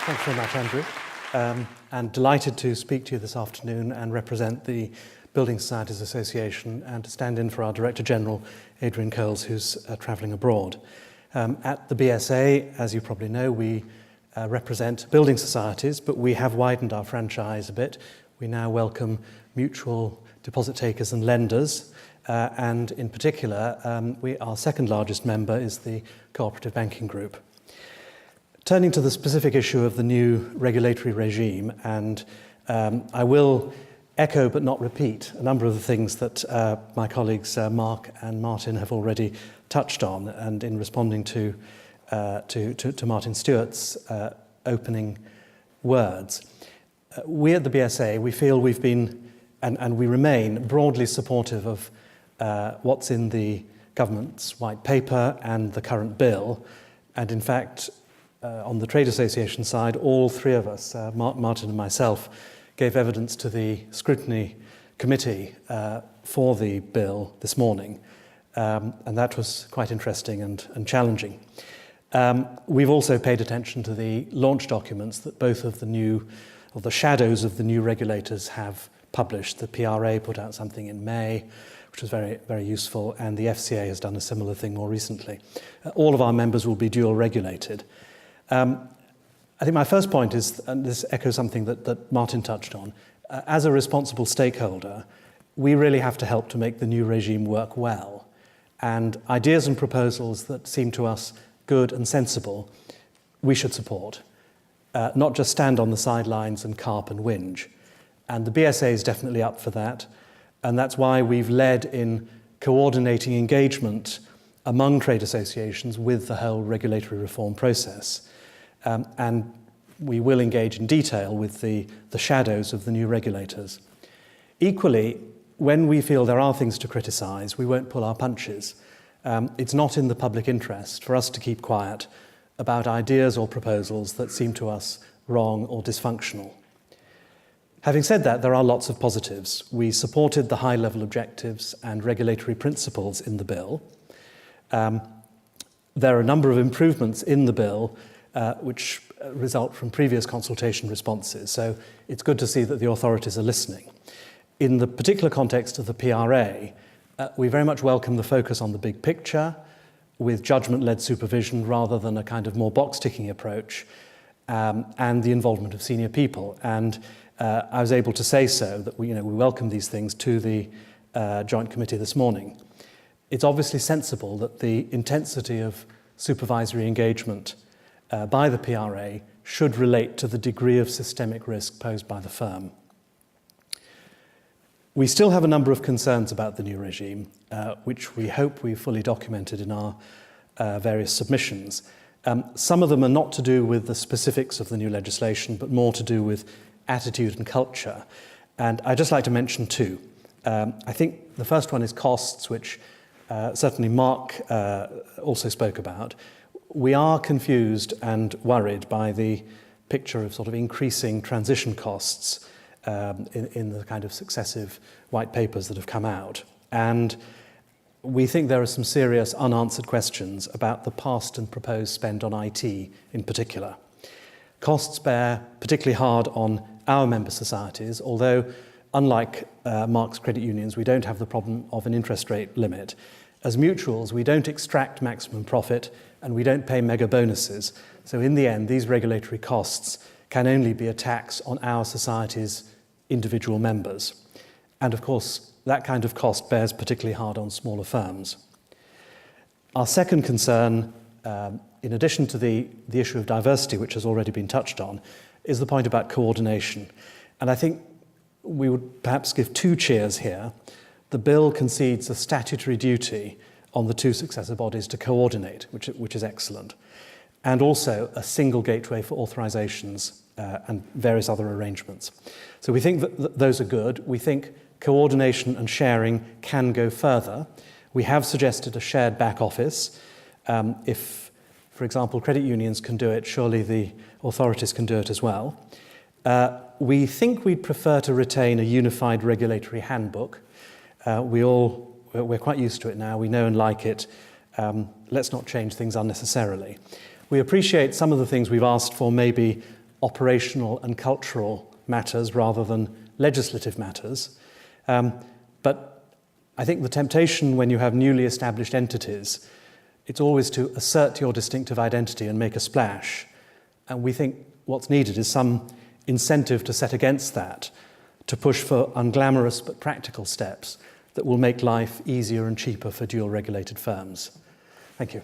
Thanks very much, Andrew. And delighted to speak to you this afternoon and represent the Building Societies Association and to stand in for our Director General, Adrian Coles, who's travelling abroad. At the BSA, as you probably know, we represent building societies, but we have widened our franchise a bit. We now welcome mutual deposit takers and lenders, and in particular, our second largest member is the Cooperative Banking Group. Turning to the specific issue of the new regulatory regime, and I will echo but not repeat a number of the things that my colleagues Mark and Martin have already touched on, and in responding to Martin Stewart's opening words. We at the BSA, we feel we've been, and we remain, broadly supportive of what's in the government's white paper and the current bill, and in fact, on the Trade Association side, all three of us, Martin and myself, gave evidence to the Scrutiny Committee for the bill this morning, and that was quite interesting and challenging. We've also paid attention to the launch documents that both of the shadows of the new regulators have published. The PRA put out something in May, which was very, very useful, and the FCA has done a similar thing more recently. All of our members will be dual regulated. I think my first point is, and this echoes something that Martin touched on, as a responsible stakeholder, we really have to help to make the new regime work well. And ideas and proposals that seem to us good and sensible, we should support, not just stand on the sidelines and carp and whinge. And the BSA is definitely up for that, and that's why we've led in coordinating engagement among trade associations with the whole regulatory reform process. And we will engage in detail with the shadows of the new regulators. Equally, when we feel there are things to criticise, we won't pull our punches. It's not in the public interest for us to keep quiet about ideas or proposals that seem to us wrong or dysfunctional. Having said that, there are lots of positives. We supported the high-level objectives and regulatory principles in the bill. There are a number of improvements in the bill which result from previous consultation responses. So it's good to see that the authorities are listening. In the particular context of the PRA, we very much welcome the focus on the big picture with judgment-led supervision rather than a kind of more box-ticking approach, and the involvement of senior people. And I was able to say so, that we welcome these things to the Joint Committee this morning. It's obviously sensible that the intensity of supervisory engagement by the PRA should relate to the degree of systemic risk posed by the firm. We still have a number of concerns about the new regime, which we hope we've fully documented in our various submissions. Some of them are not to do with the specifics of the new legislation, but more to do with attitude and culture. And I'd just like to mention two. I think the first one is costs, which certainly Mark also spoke about. We are confused and worried by the picture of sort of increasing transition costs in the kind of successive white papers that have come out. And we think there are some serious unanswered questions about the past and proposed spend on IT in particular. Costs bear particularly hard on our member societies, although unlike Mark's credit unions, we don't have the problem of an interest rate limit. As mutuals, we don't extract maximum profit and we don't pay mega bonuses. So in the end, these regulatory costs can only be a tax on our society's individual members. And of course, that kind of cost bears particularly hard on smaller firms. Our second concern, in addition to the issue of diversity, which has already been touched on, is the point about coordination. And I think we would perhaps give two cheers here. The bill concedes a statutory duty on the two successor bodies to coordinate, which is excellent, and also a single gateway for authorisations and various other arrangements. So we think that those are good. We think coordination and sharing can go further. We have suggested a shared back office. If, for example, credit unions can do it, surely the authorities can do it as well. We think we'd prefer to retain a unified regulatory handbook. We're quite used to it now. We know and like it. Let's not change things unnecessarily. We appreciate some of the things we've asked for maybe operational and cultural matters rather than legislative matters. But I think the temptation when you have newly established entities, it's always to assert your distinctive identity and make a splash. And we think what's needed is some incentive to set against that, to push for unglamorous but practical steps that will make life easier and cheaper for dual regulated firms. Thank you.